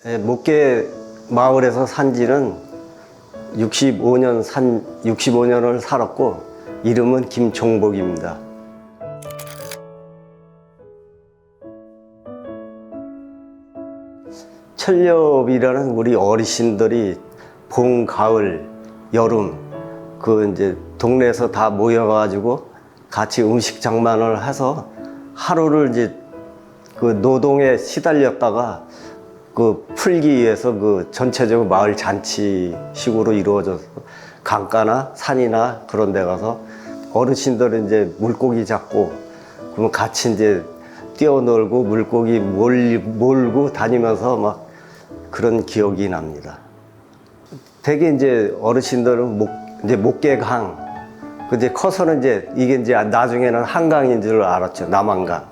목계 마을에서 산 지는 65년을 살았고, 이름은 김종복입니다. 철렵이라는 우리 어르신들이 봄, 가을, 여름 이제 동네에서 다 모여가지고 같이 음식 장만을 해서 하루를 이제 노동에 시달렸다가 풀기 위해서 전체적으로 마을 잔치식으로 이루어져서 강가나 산이나 그런 데 가서 어르신들은 이제 물고기 잡고 그러면 같이 이제 뛰어놀고 물고기 몰고 다니면서 막 그런 기억이 납니다. 되게 이제 어르신들은 목계강, 이제 커서는 이게 이제 나중에는 한강인 줄 알았죠. 남한강.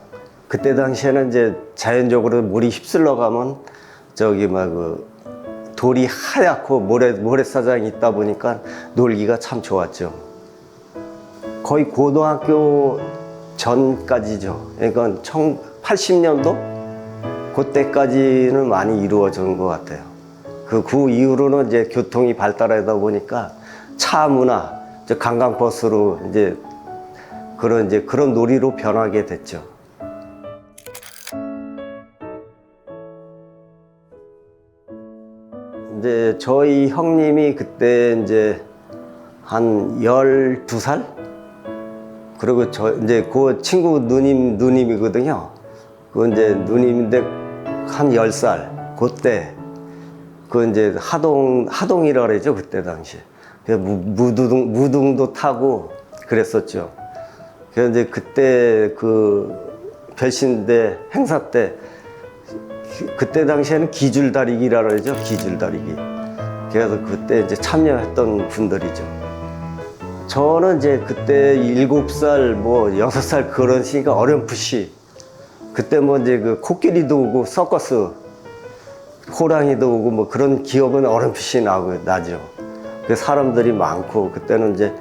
그때 당시에는 이제 자연적으로 물이 휩쓸러 가면 돌이 하얗고 모래사장이 있다 보니까 놀기가 참 좋았죠. 거의 고등학교 전까지죠. 그러니까 80년도 그때까지는 많이 이루어진 것 같아요. 그 이후로는 이제 교통이 발달하다 보니까 차 문화, 관광버스로 이제 그런 놀이로 변하게 됐죠. 이제 저희 형님이 그때 이제 한 12살? 그리고 이제 그 친구 누님이거든요. 이제 누님인데 한 10살. 그때 이제 하동이라 그러죠. 그때 당시. 무등도 타고 그랬었죠. 그래서 이제 그때 별신대 행사 때 그때 당시에는 기줄다리기라 그러죠. 기줄다리기. 그래서 그때 이제 참여했던 분들이죠. 저는 이제 그때 7살, 6살 그런 시기가 어렴풋이 그때 이제 코끼리도 오고 서커스, 호랑이도 오고 그런 기억은 어렴풋이 나죠. 사람들이 많고 그때는 이제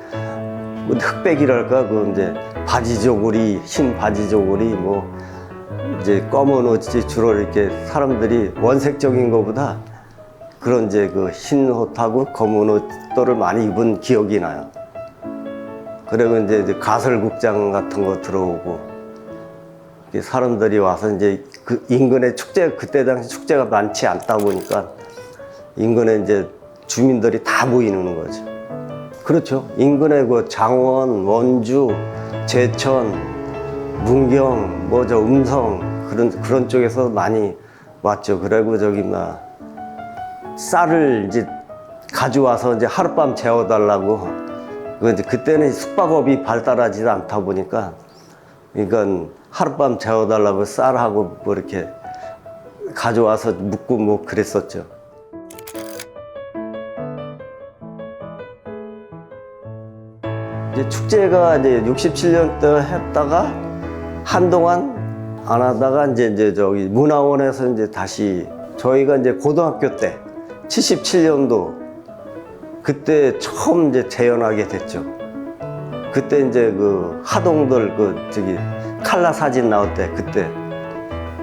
흑백이랄까 이제 바지저고리, 흰 바지저고리 이제 검은 옷이 주로 이렇게 사람들이 원색적인 것보다 그런 이제 흰 옷하고 검은 옷들을 많이 입은 기억이 나요. 그리고 이제 가설극장 같은 거 들어오고 사람들이 와서 이제 인근에 그때 당시 축제가 많지 않다 보니까 인근에 이제 주민들이 다 모이는 거죠. 그렇죠. 인근에 장원, 원주, 제천, 문경, 음성 그런 쪽에서 많이 왔죠. 그리고 쌀을 이제 가져와서 이제 하룻밤 재워달라고. 그때는 숙박업이 발달하지 않다 보니까, 그러니까 하룻밤 재워달라고 쌀하고 이렇게 가져와서 묵고 그랬었죠. 이제 축제가 이제 67년대 했다가 한동안 안 하다가 이제 문화원에서 이제 다시 저희가 이제 고등학교 때 77년도 그때 처음 이제 재현하게 됐죠. 그때 이제 하동들 칼라 사진 나올 때 그때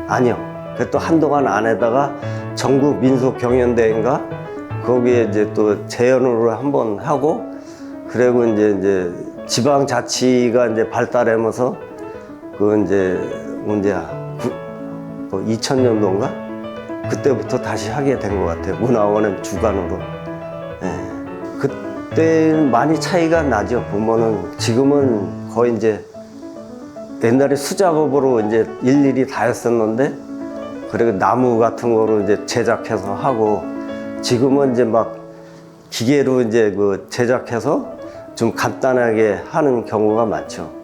아니요. 그 또 한동안 안 하다가 전국 민속 경연대회인가 거기에 이제 또 재연으로 한번 하고 그리고 이제 지방자치가 이제 발달하면서 이제 언제야 2000년도인가 그때부터 다시 하게 된 것 같아요. 문화원은 주관으로. 그때는 많이 차이가 나죠. 보면은 지금은 거의 이제 옛날에 수작업으로 이제 일일이 다 했었는데 그리고 나무 같은 거로 이제 제작해서 하고 지금은 이제 기계로 이제 제작해서 좀 간단하게 하는 경우가 많죠.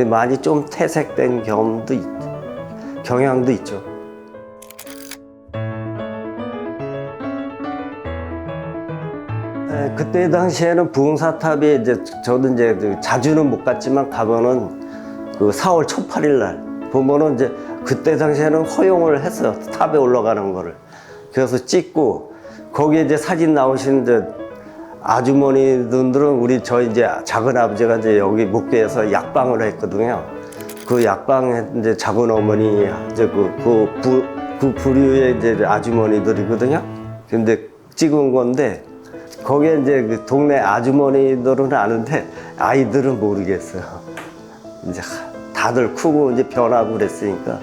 많이 좀 퇴색된 경향도 있죠. 그때 당시에는 부흥사탑에 이제 저도 이제 자주는 못 갔지만 가면은 4월 초 8일 날 보면은 이제 그때 당시에는 허용을 했어요. 탑에 올라가는 거를. 그래서 찍고 거기에 이제 사진 나오시는데 아주머니들은 저희 이제 작은 아버지가 이제 여기 목계에서 약방을 했거든요. 그 약방에 이제 작은 어머니 이제 그 부류의 이제 아주머니들이거든요. 근데 찍은 건데 거기에 이제 그 동네 아주머니들은 아는데 아이들은 모르겠어요. 이제 다들 크고 이제 변하고 그랬으니까.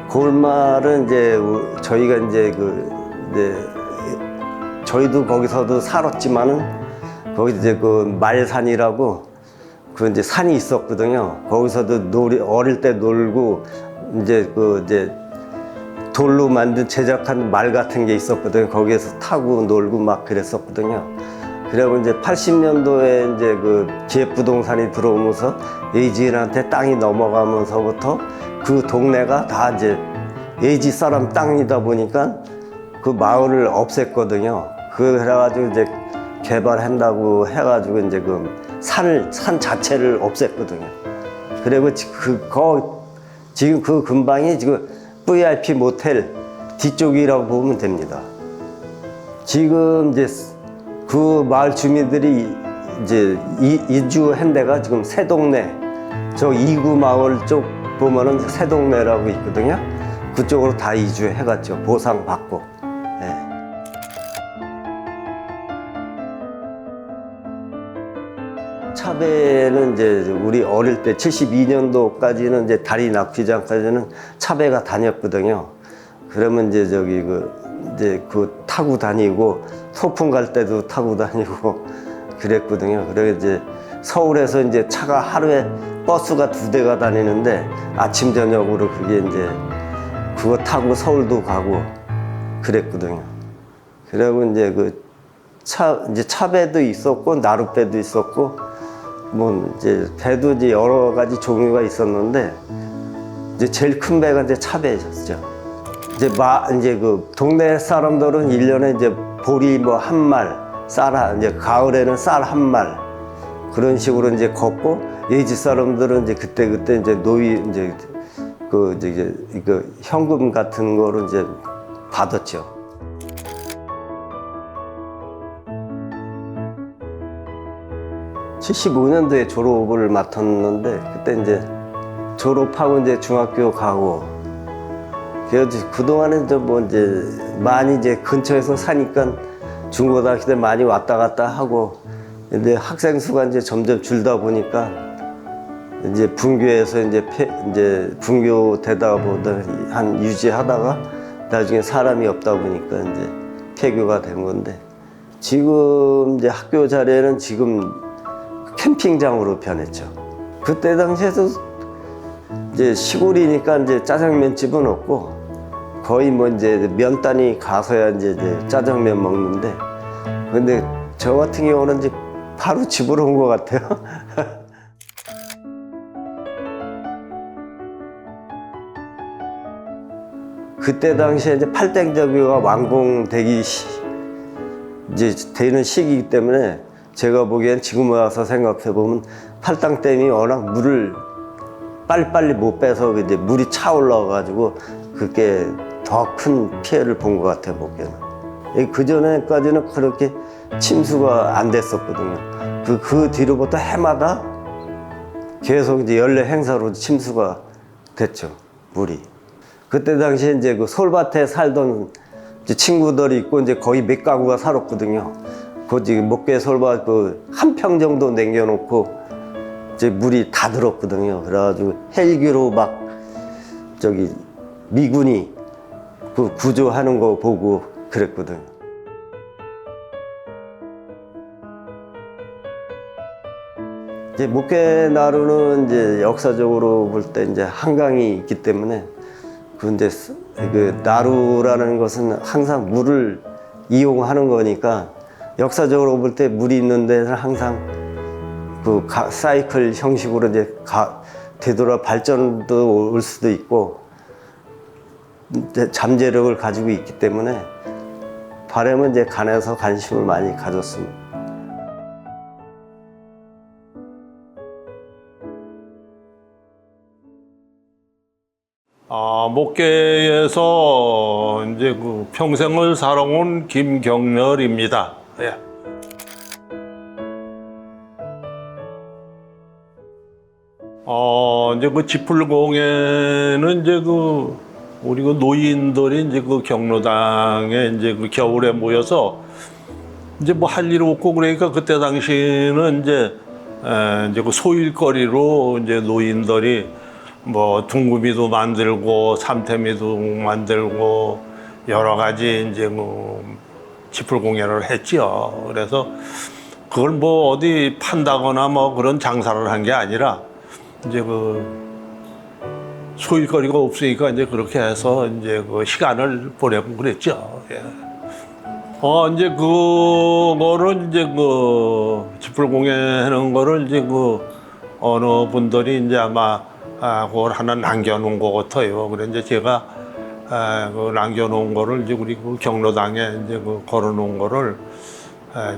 골말은 이제 저희가 이제 저희도 거기서도 살았지만은 거기 이제 그 말산이라고 그 이제 산이 있었거든요. 거기서도 어릴 때 놀고 이제 돌로 만든 제작한 말 같은 게 있었거든요. 거기에서 타고 놀고 막 그랬었거든요. 그리고 이제 80년도에 이제 그 기획부동산이 들어오면서 예지인한테 땅이 넘어가면서부터 그 동네가 다 이제 예지 사람 땅이다 보니까 그 마을을 없앴거든요. 그래가지고 이제 개발한다고 해가지고 이제 그 산 자체를 없앴거든요. 그리고 지금 그 근방이 지금 VIP 모텔 뒤쪽이라고 보면 됩니다. 지금 이제 그 마을 주민들이 이제 이주한 데가 지금 새동네, 저 이구 마을 쪽 보면은 새동네라고 있거든요. 그쪽으로 다 이주해갔죠. 보상받고. 네. 차배는 이제 우리 어릴 때 72년도까지는 이제 다리 낚시장까지는 차배가 다녔거든요. 그러면 이제 그 타고 다니고 소풍 갈 때도 타고 다니고 그랬거든요. 그래서 이제 서울에서 이제 차가 하루에 버스가 2대가 다니는데 아침 저녁으로 그게 이제 그거 타고 서울도 가고 그랬거든요. 그리고 이제 이제 차배도 있었고 나룻배도 있었고 뭐 이제 배도 이제 여러 가지 종류가 있었는데 이제 제일 큰 배가 이제 차배였죠. 이제 그 동네 사람들은 1년에 이제 보리 뭐 한 말, 이제 가을에는 쌀 한 말 그런 식으로 이제 걷고 예지 사람들은 이제 그때 이제 노이 이제 현금 같은 거를 이제 받았죠. 75년도에 졸업을 맡았는데 그때 이제 졸업하고 이제 중학교 가고 그래서 그동안에 이제 많이 이제 근처에서 사니까 중고등학교 때 많이 왔다 갔다 하고 근데 학생 수가 이제 점점 줄다 보니까 이제 분교에서 이제 분교 되다 보다 한 유지하다가 나중에 사람이 없다 보니까 이제 폐교가 된 건데 지금 이제 학교 자리에는 지금 캠핑장으로 변했죠. 그때 당시에도 이제 시골이니까 이제 짜장면집은 없고 거의 뭐 이제 면단이 가서야 이제 짜장면 먹는데 근데 저 같은 경우는 이제 바로 집으로 온 것 같아요. 그때 당시에 이제 팔당저교가 완공되기 이제 되는 시기이기 때문에 제가 보기엔 지금 와서 생각해 보면 팔당댐이 워낙 물을 빨리빨리 못 빼서 이제 물이 차 올라와가지고 그게 더 큰 피해를 본 것 같아요, 보기에는. 그 전에까지는 그렇게 침수가 안 됐었거든요. 그 뒤로부터 해마다 계속 이제 연례 행사로 침수가 됐죠, 물이. 그때 당시에 이제 그 솔밭에 살던 이제 친구들이 있고 이제 거의 몇 가구가 살았거든요. 목계 솔밭 한 평 정도 남겨놓고 이제 물이 다 들었거든요. 그래가지고 헬기로 막 미군이 그 구조하는 거 보고 그랬거든요. 이제 목계나루는 이제 역사적으로 볼 때 이제 한강이 있기 때문에 근데 그 나루라는 것은 항상 물을 이용하는 거니까 역사적으로 볼 때 물이 있는 데는 항상 사이클 형식으로 이제 되돌아 발전도 올 수도 있고 잠재력을 가지고 있기 때문에 바람은 이제 간에서 관심을 많이 가졌습니다. 목계에서 이제 그 평생을 살아온 김경렬입니다. 예. 이제 그 지풀공에는 이제 우리 노인들이 이제 경로당에 이제 겨울에 모여서 이제 뭐 할 일 없고 그러니까 그때 당시는 이제 소일거리로 이제 노인들이 뭐 둥구미도 만들고 삼태미도 만들고 여러 가지 이제 지풀공예를 했죠. 그래서 그걸 뭐 어디 판다거나 뭐 그런 장사를 한 게 아니라 이제 소일거리가 없으니까 이제 그렇게 해서 이제 시간을 보내고 그랬죠. 예. 이제 그거를 이제 지풀공예 하는 거를 이제 어느 분들이 이제 아마 그걸 하나 남겨놓은 것 같아요. 그래 이제 제가 남겨놓은 거를 이제 우리 경로당에 이제 걸어놓은 거를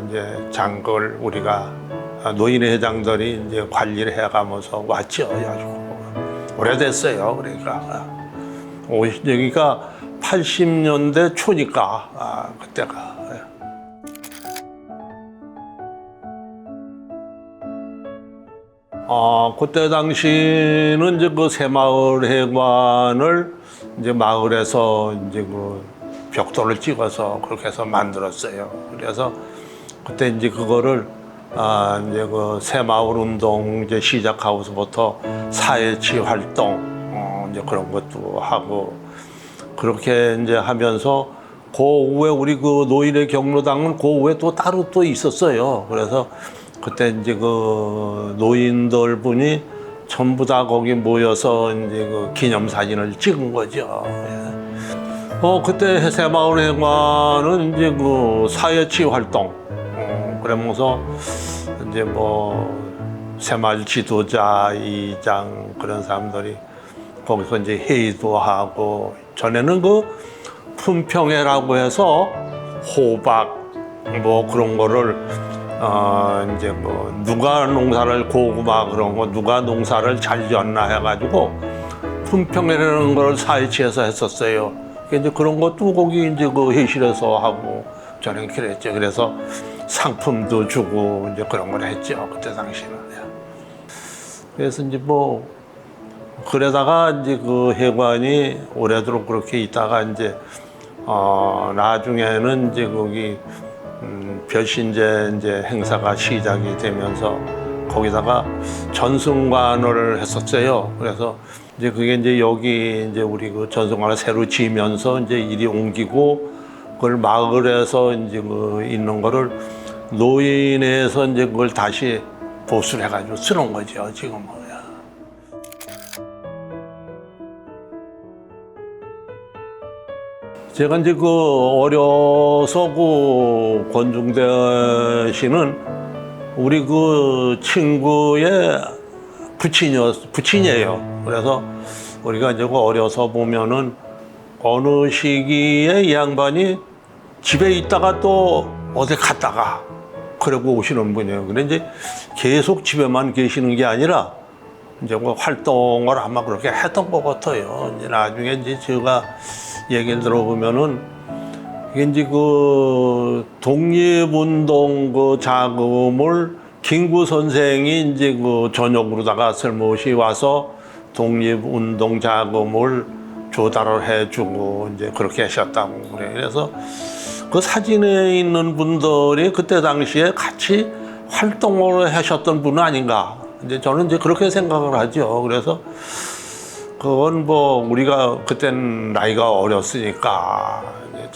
이제 장걸 우리가 노인회 회장들이 이제 관리를 해가면서 왔죠. 아주 오래됐어요. 그러니까 여기가 80년대 초니까 그때가. 그때 당시는 이제 새마을 해관을 이제 마을에서 이제 벽돌을 찍어서 그렇게 해서 만들었어요. 그래서 그때 이제 그거를 이제 새마을 운동 이제 시작하고서부터 사회치 활동 이제 그런 것도 하고 그렇게 이제 하면서 그 후에 우리 노인의 경로당은 그 후에 또 따로 또 있었어요. 그래서 그때 이제 노인들 분이 전부 다 거기 모여서 이제 기념사진을 찍은 거죠. 예. 그때 새마을 해관은 이제 사회치 활동 그러면서 이제 새마을 지도자, 이장 그런 사람들이 거기서 이제 회의도 하고 전에는 품평회라고 해서 호박 그런 거를 이제 누가 농사를 고구마 그런 거 누가 농사를 잘 지었나 해가지고 품평회라는 걸 사회치에서 했었어요. 이제 그런 것도 거기 이제 회의실에서 하고 저는 그랬죠. 그래서 상품도 주고 이제 그런 걸 했죠. 그때 당시는. 그래서 이제 그러다가 이제 해관이 오래도록 그렇게 있다가 이제 나중에는 이제 거기 별신제 이제 행사가 시작이 되면서 거기다가 전승관을 했었어요. 그래서 이제 그게 이제 여기 이제 우리 전승관을 새로 지으면서 이제 이리 옮기고 그걸 마을에서 이제 있는 거를 노인에서 이제 그걸 다시 보수를 해가지고 쓰는 거죠, 지금은. 제가 이제 어려서 권중대 씨는 우리 친구의 부친이에요. 그래서 우리가 이제 어려서 보면은 어느 시기에 이 양반이 집에 있다가 또 어디 갔다가 그러고 오시는 분이에요. 근데 이제 계속 집에만 계시는 게 아니라 이제 활동을 아마 그렇게 했던 것 같아요. 이제 나중에 이제 제가 얘기를 들어보면은 이게 이제 독립운동 자금을 김구 선생이 이제 전역으로다가 슬며시 와서 독립운동 자금을 조달을 해주고 이제 그렇게 하셨다고 그래. 그래서 사진에 있는 분들이 그때 당시에 같이 활동을 하셨던 분은 아닌가. 이제 저는 이제 그렇게 생각을 하죠. 그래서 그건 우리가 그땐 나이가 어렸으니까 이제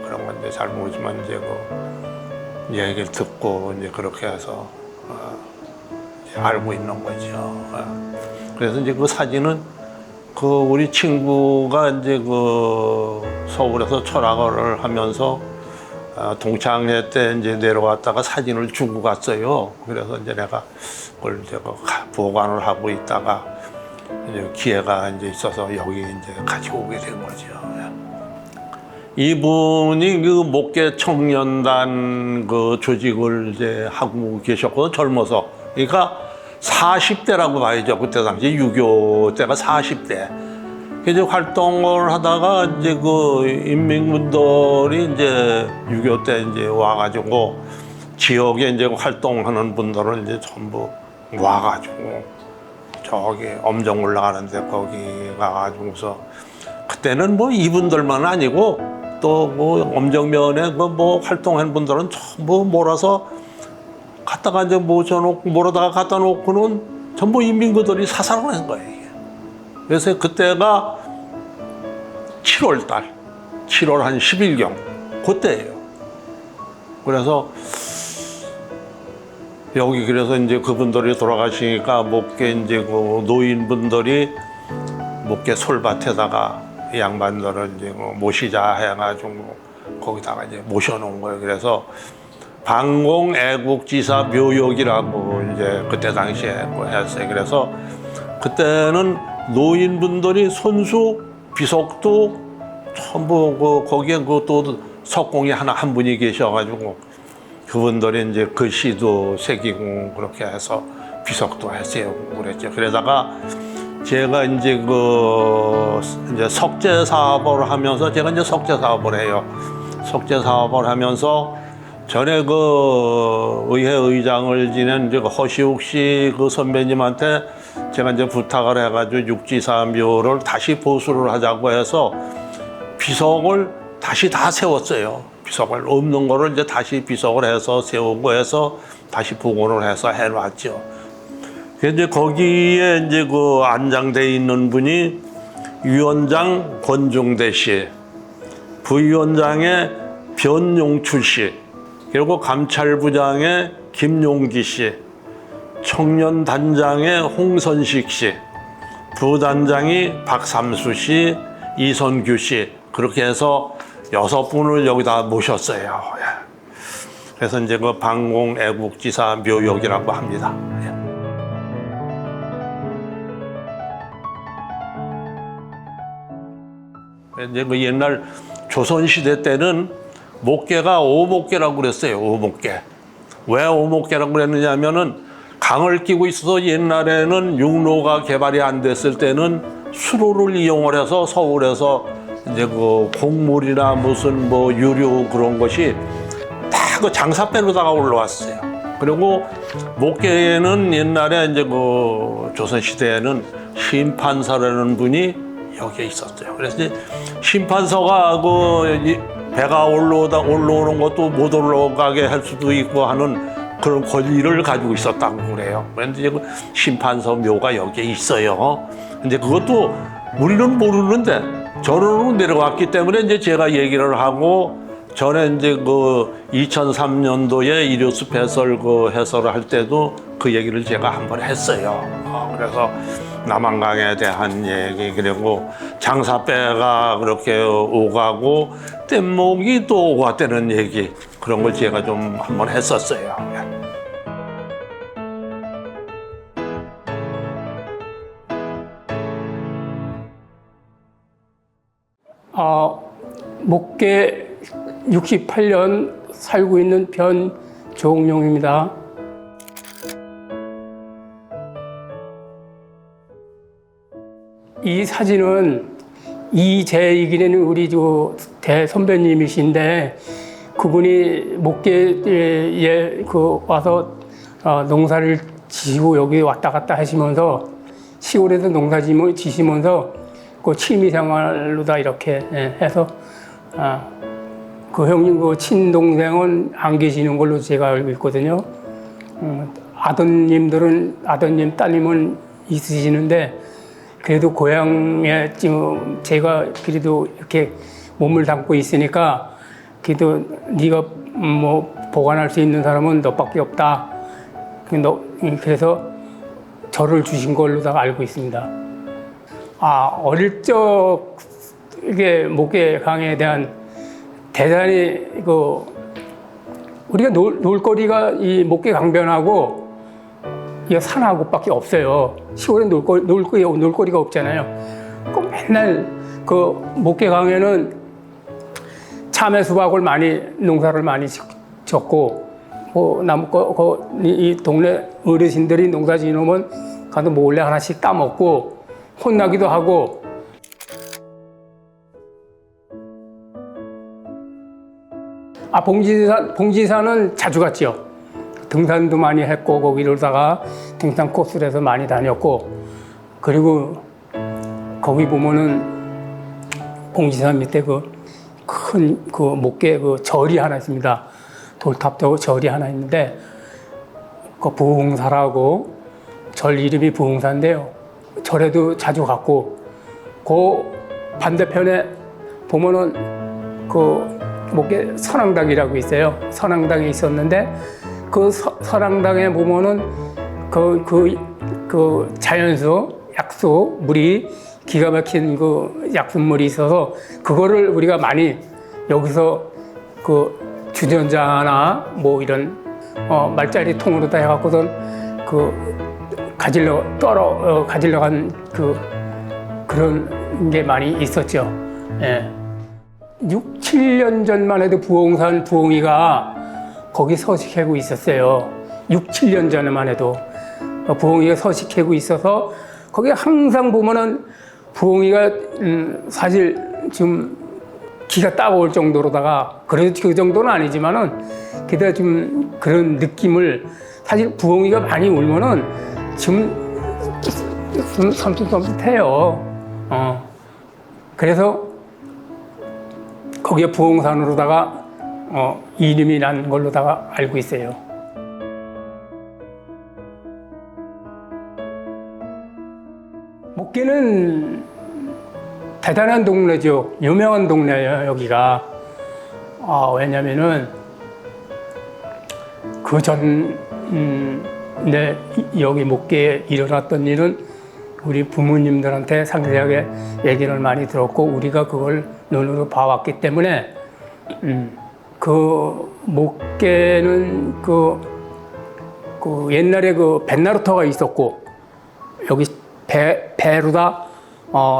그런 건 이제 잘 모르지만 이제 얘기를 듣고 이제 그렇게 해서 이제 알고 있는 거죠. 그래서 이제 사진은 우리 친구가 이제 서울에서 철학을 하면서 동창회 때 이제 내려왔다가 사진을 주고 갔어요. 그래서 이제 내가 그걸 이제 보관을 하고 있다가 이제 기회가 이제 있어서 여기 이제 가지고 오게 된 거죠. 이분이 목계 청년단 조직을 이제 하고 계셨고 젊어서 그러니까 40대라고 봐야죠. 그때 당시 6.25 때가 40대. 이제 활동을 하다가 이제 인민군들이 이제 6.25 때 이제 와가지고 지역에 이제 활동하는 분들은 이제 전부 와가지고 저기 엄정 올라가는데 거기 가가지고서 그때는 뭐 이분들만 아니고 또 뭐 엄정면에 뭐 활동한 분들은 전부 몰아서 갖다가 이제 모셔놓고 몰아다가 갖다 놓고는 전부 인민구들이 사살을 한 거예요. 이게. 그래서 그때가 7월 달, 7월 한 10일경 그때예요. 그래서 여기 그래서 이제 그분들이 돌아가시니까 목계 이제 그 노인분들이 목계 솔밭에다가 이 양반들을 이제 모시자 해가지고 거기다가 이제 모셔놓은 거예요. 그래서 방공 애국지사 묘역이라고 이제 그때 당시에 뭐 했어요. 그래서 그때는 노인분들이 손수 비석도 전부 거기에 그 또 석공이 한 분이 계셔가지고 그분들이 이제 글씨도 새기고 그렇게 해서 비석도 했어요. 그랬죠. 그러다가 제가 이제 이제 석재 사업을 하면서 제가 이제 석재 사업을 해요. 석재 사업을 하면서 전에 그 의회 의장을 지낸 이제 허시욱 씨 그 선배님한테 제가 이제 부탁을 해가지고 육지사 묘를 다시 보수를 하자고 해서 비석을 다시 다 세웠어요. 비석을 없는 거를 이제 다시 비석을 해서 세우고 해서 다시 복원을 해서 해놨죠. 이제 거기에 이제 그 안장돼 있는 분이 위원장 권중대 씨, 부위원장의 변용출 씨, 그리고 감찰부장의 김용기 씨, 청년단장의 홍선식 씨, 부단장이 박삼수 씨, 이선규 씨, 그렇게 해서 6분을 여기다 모셨어요. 그래서 이제 그 방공 애국지사 묘역이라고 합니다. 이제 그 옛날 조선시대 때는 목계가 오목계라고 그랬어요. 오목계. 왜 오목계라고 그랬느냐 하면은 강을 끼고 있어서 옛날에는 육로가 개발이 안 됐을 때는 수로를 이용을 해서 서울에서 이제 그 곡물이나 무슨 뭐 유류 그런 것이 다 그 장사배로다가 올라왔어요. 그리고 목계에는 옛날에 이제 그 조선시대에는 심판서라는 분이 여기에 있었어요. 그래서 이제 심판서가 그 배가 올라오는 것도 못 올라가게 할 수도 있고 하는 그런 권리를 가지고 있었다고 그래요. 그런데 이제 그 심판서 묘가 여기에 있어요. 근데 그것도 우리는 모르는데 전원으로 내려왔기 때문에 이제 제가 얘기를 하고 전에 이제 그 2003년도에 일요숲 해설 그 해설을 할 때도 그 얘기를 제가 한번 했어요. 그래서 남한강에 대한 얘기 그리고 장사배가 그렇게 오가고 뗏목이 또 오갔다는 얘기 그런 걸 제가 좀 한번 했었어요. 목계 68년 살고 있는 변종용입니다. 이 사진은 이재익이라는 우리 대선배님이신데 그분이 목계에 와서 농사를 지시고 여기 왔다 갔다 하시면서 시골에서 농사 지시면서 그 취미생활로 다 이렇게 해서 그 형님 그 친동생은 안 계시는 걸로 제가 알고 있거든요. 아드님 따님은 있으시는데 그래도 고향에 지금 제가 그래도 이렇게 몸을 담고 있으니까 그래도 네가 뭐 보관할 수 있는 사람은 너밖에 없다. 그래서 저를 주신 걸로 다 알고 있습니다. 어릴 적 이게 목계강에 대한 대단히 우리가 놀거리가 이 목계강변하고 이 산하고밖에 없어요. 시골에 놀거리가 없잖아요. 그 맨날 그 목계강에는 참외 수박을 농사를 많이 졌고 이 동네 어르신들이 농사 지으면 가서 몰래 하나씩 따먹고 혼나기도 하고. 봉지산은 자주 갔죠. 등산도 많이 했고 거기로다가 등산 코스를 해서 많이 다녔고 그리고 거기 보면은 봉지산 밑에 그 큰 그 목계 그 절이 하나 있습니다. 돌탑도 절이 하나 있는데 그 부흥사라고 절 이름이 부흥사인데요. 절에도 자주 갔고 그 반대편에 보면은 그 목계 선앙당이라고 있어요. 선앙당에 있었는데 그 선앙당에 보면은 그 자연수 약수 물이 기가 막힌 그 약수물이 있어서 그거를 우리가 많이 여기서 그 주전자나 뭐 이런 말짜리 통으로 다 해갖고선 그 가지러 간 그런 게 많이 있었죠. 예. 6, 7년 전만 해도 부흥산 부흥이가 거기 서식하고 있었어요. 6, 7년 전에만 해도 부흥이가 서식하고 있어서 거기 항상 보면은 부흥이가 사실 좀 기가 따가울 정도로다가 그래도 그 정도는 아니지만은 게다가 좀 그런 느낌을 사실 부흥이가 많이 울면은 좀 섬찟섬찟해요. 그래서 거기에 부흥산으로다가 이름이 난 걸로다가 알고 있어요. 목계는 대단한 동네죠. 유명한 동네예요, 여기가. 왜냐면은 그 전, 여기 목계에 일어났던 일은 우리 부모님들한테 상세하게 얘기를 많이 들었고 우리가 그걸 눈으로 봐왔기 때문에 그 목계는 그 옛날에 그 뱃나루터가 있었고 여기 배로다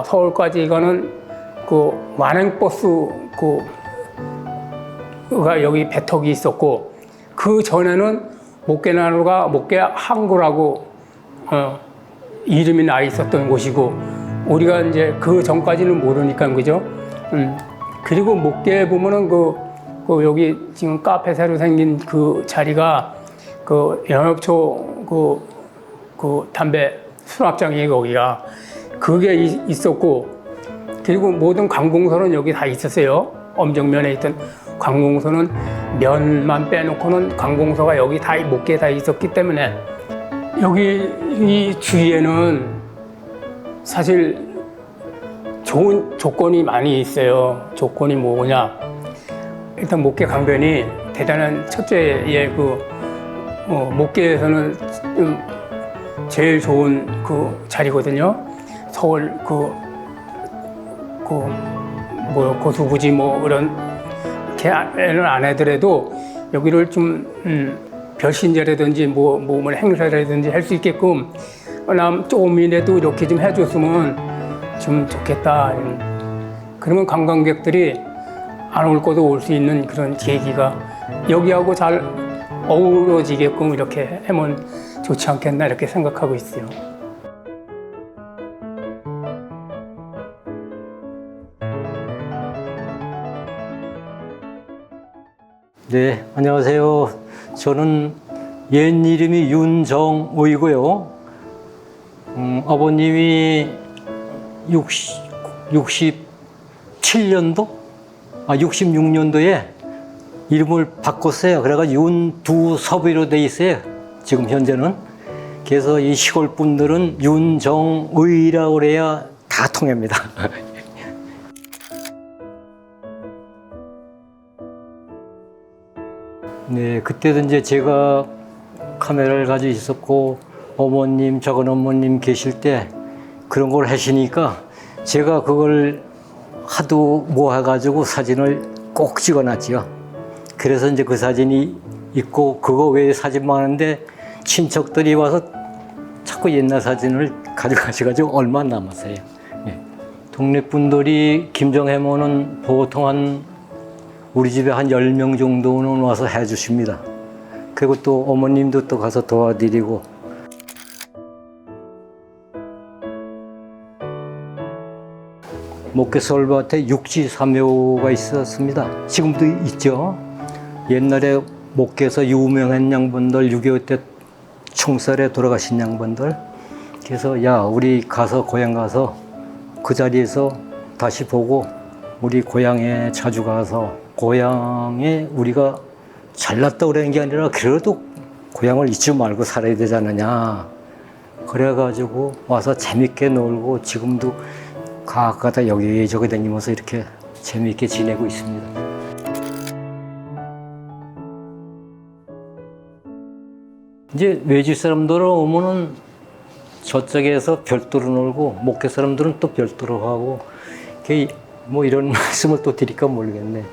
서울까지 가는 그 완행버스 가 여기 배턱이 있었고 그 전에는 목계나루가 목계 항구라고 이름이 나 있었던 곳이고 우리가 이제 그 전까지는 모르니까 그죠. 그리고 목계에 보면은 그 여기 지금 카페 새로 생긴 그 자리가 그 영업초 그 담배 수납장이에요 거기가. 그게 있었고 그리고 모든 관공서는 여기 다 있었어요. 엄정면에 있던 관공서는 면만 빼놓고는 관공서가 여기 다 목계에 다 있었기 때문에 여기 이 주위에는 사실 좋은 조건이 많이 있어요. 조건이 뭐냐? 일단 목계 강변이 대단한 첫째의 목계에서는 제일 좋은 그 자리거든요. 서울 고수부지 뭐 이런 개는 안 하더라도 여기를 좀 별신제라든지 뭐 행사라든지 할 수 있게끔 조금이라도 이렇게 좀 해줬으면 좀 좋겠다. 그러면 관광객들이 안 올 것도 올 수 있는 그런 계기가 여기하고 잘 어우러지게끔 이렇게 하면 좋지 않겠나 이렇게 생각하고 있어요. 네, 안녕하세요. 저는 옛 이름이 윤정의고요. 아버님이 66년도에 이름을 바꿨어요. 그래가지고 윤두섭이로 돼 있어요. 지금 현재는. 그래서 이 시골 분들은 윤정의라고 그래야 다 통합니다. 네, 그때도 이제 제가 카메라를 가지고 있었고 어머님, 작은 어머님 계실 때 그런 걸 하시니까 제가 그걸 하도 모아가지고 사진을 꼭 찍어놨지요. 그래서 이제 그 사진이 있고 그거 외에 사진 많은데 친척들이 와서 자꾸 옛날 사진을 가져가셔가지고 얼마 남았어요. 네. 동네 분들이 김정해모는 보통 우리 집에 한 10명 정도는 와서 해주십니다. 그리고 또 어머님도 또 가서 도와드리고. 목계 서울밭에 육지사묘가 있었습니다. 지금도 있죠. 옛날에 목계에서 유명한 양반들, 6.25 때 총살에 돌아가신 양반들. 그래서 야, 우리 가서 고향 가서 그 자리에서 다시 보고 우리 고향에 자주 가서 고향에 우리가 잘났다 그러는 게 아니라 그래도 고향을 잊지 말고 살아야 되지 않느냐. 그래가지고 와서 재밌게 놀고 지금도 가까다 여기저기 다니면서 이렇게 재밌게 지내고 있습니다. 이제 외지 사람들 오면은 저쪽에서 별도로 놀고 목계 사람들은 또 별도로 하고 뭐 이런 말씀을 또 드릴까 모르겠네.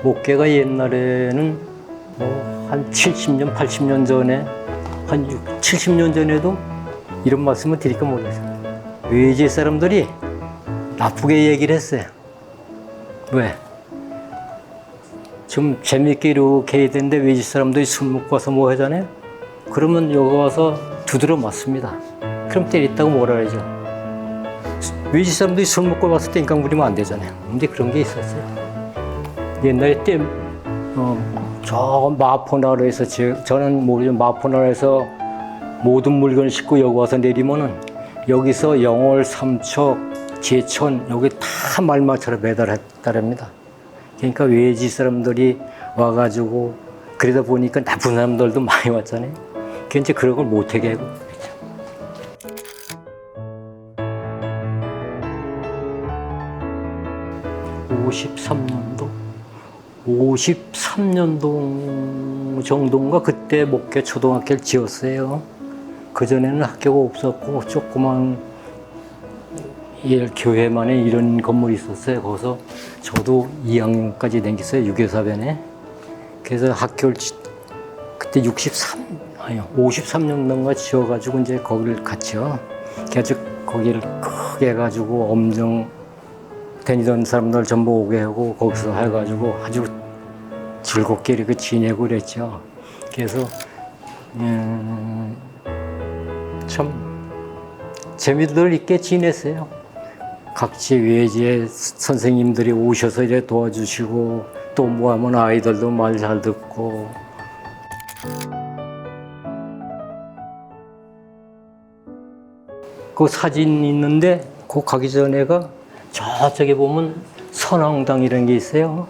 목계가 옛날에는 뭐 한 70년, 80년 전에 한 70년 전에도 이런 말씀을 드릴까 모르겠어요. 외지 사람들이 나쁘게 얘기를 했어요. 왜? 좀 재밌게 이렇게 해야 되는데 외지 사람들이 술 먹고 와서 뭐 하잖아요? 그러면 여기 와서 두드려 맞습니다. 그럼 때렸다고 뭐라 그러죠? 외지 사람들이 술 먹고 와서 땡깡 부리면 안 되잖아요. 근데 그런 게 있었어요. 옛날에 저 마포나루에서 저는 모르죠. 마포나루에서 모든 물건을 싣고 여기 와서 내리면은 여기서 영월, 삼척, 제천 여기 다 말마차로 배달했다랍니다. 그러니까 외지 사람들이 와가지고 그러다 보니까 나쁜 사람들도 많이 왔잖아요. 그러니까 이제 그런 걸 못하게 하고 그렇죠. 53년도 정도인가 그때 목계 초등학교를 지었어요. 그전에는 학교가 없었고 조그만 교회만에 이런 건물이 있었어요. 거기서 저도 2학년까지 다녔어요. 6.24변에. 그래서 학교를 그때 53년도인가 지어가지고 이제 거기를 갔죠. 그래서 거기를 크게 해가지고 엄정 다니던 사람들 전부 오게 하고 거기서 해가지고 아주 즐겁게 이렇게 지내고 그랬죠. 그래서 참 재미들 있게 지냈어요. 각지 외지의 선생님들이 오셔서 이제 도와주시고 또 뭐 하면 아이들도 말 잘 듣고 그 사진 있는데 그 가기 전에가 저쪽에 보면 선왕당이라는 게 있어요.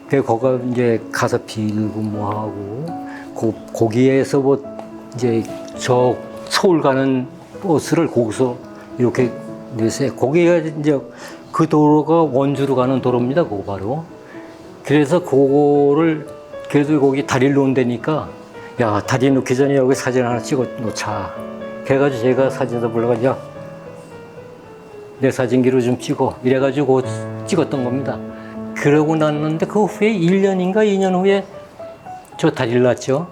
그 거기 이제 가서 빌고 뭐 하고 거기에서 뭐 이제 저 서울 가는 버스를 거기서 이렇게 내세요. 거기가 이제 그 도로가 원주로 가는 도로입니다. 그거 바로. 그래서 그거를 그래도 거기 다리를 놓은다니까 야 다리 놓기 전에 여기 사진 하나 찍어 놓자. 그래가지고 제가 사진사 불러가지고 야, 내 사진기로 좀 찍어 이래가지고 찍었던 겁니다. 그러고 났는데 그 후에 1년인가 2년 후에 저 다리를 놨죠.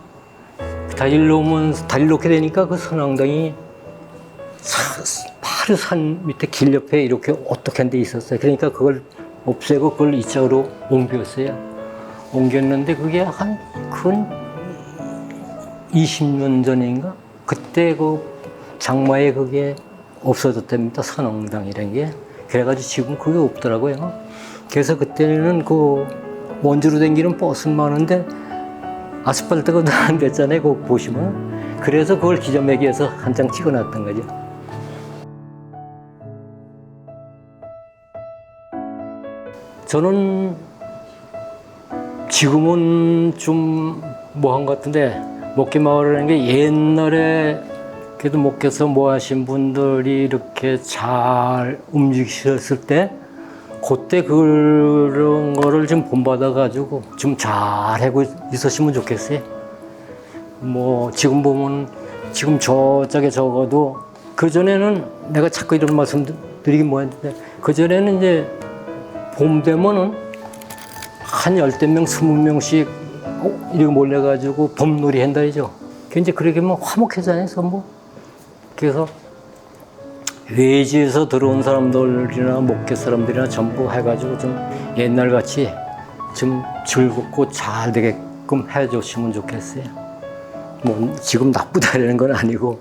다리를 놓게 되니까 그 선왕당이 바로 산 밑에 길 옆에 이렇게 어떻게 데 있었어요. 그러니까 그걸 없애고 그걸 이쪽으로 옮겼어요. 옮겼는데 그게 한 큰 20년 전인가 그때 그 장마에 그게 없어졌답니다. 선왕당이라는 게. 그래가지고 지금 그게 없더라고요. 그래서 그때는 그 원주로 다니는 버스는 많은데 아스팔트가 안 됐잖아요. 그거 보시면. 그래서 그걸 기념하기 위해서 한 장 찍어놨던 거죠. 저는 지금은 좀 뭐한 것 같은데 목계마을이라는 게 옛날에 그래도 목계에서 뭐 하신 분들이 이렇게 잘 움직이셨을 때 그때 그런 거를 좀 본받아가지고 좀 잘하고 있으시면 좋겠어요. 뭐 지금 보면 지금 저쪽에 적어도 그전에는 내가 자꾸 이런 말씀 드리긴 뭐했는데 그전에는 이제 봄 되면은 한 10명, 20명씩 이렇게 몰려가지고 봄놀이 한다이죠. 이제 그렇게 하면 화목하잖아요, 전부. 그래서 외지에서 들어온 사람들이나 목계 사람들이나 전부 해가지고 좀 옛날같이 좀 즐겁고 잘 되게끔 해주시면 좋겠어요. 뭐 지금 나쁘다는 건 아니고